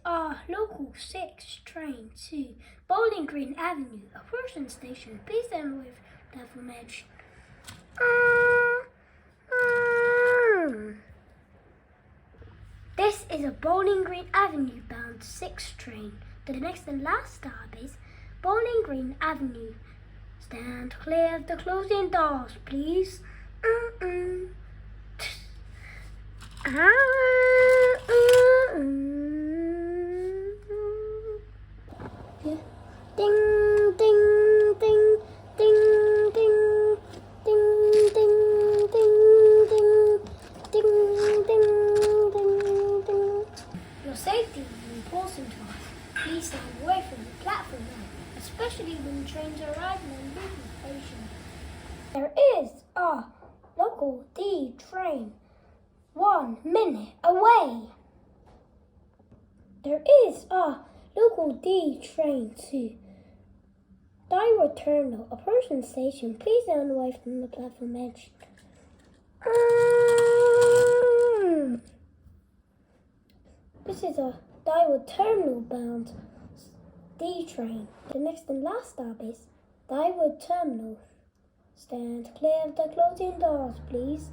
our local 6 train to Bowling Green Avenue, a person station. Please stand with platform edge. This is a Bowling Green Avenue bound 6 train. The next and last stop is Bowling Green Avenue. Stand clear of the closing doors, please. Ding, ding, ding, ding, ding, ding, ding, ding, ding, ding, ding, ding, ding. Your safety is important to us. Please stand away from the platform now, especially when trains are arriving on busy stations. There is a local D train 1 minute away. There is a local D train to Daiwa Terminal, a person station. Please stand away from the platform edge. This is a Daiwa Terminal bound D train. The next and last stop is Daiwa Terminal. Stand clear of the closing doors, please.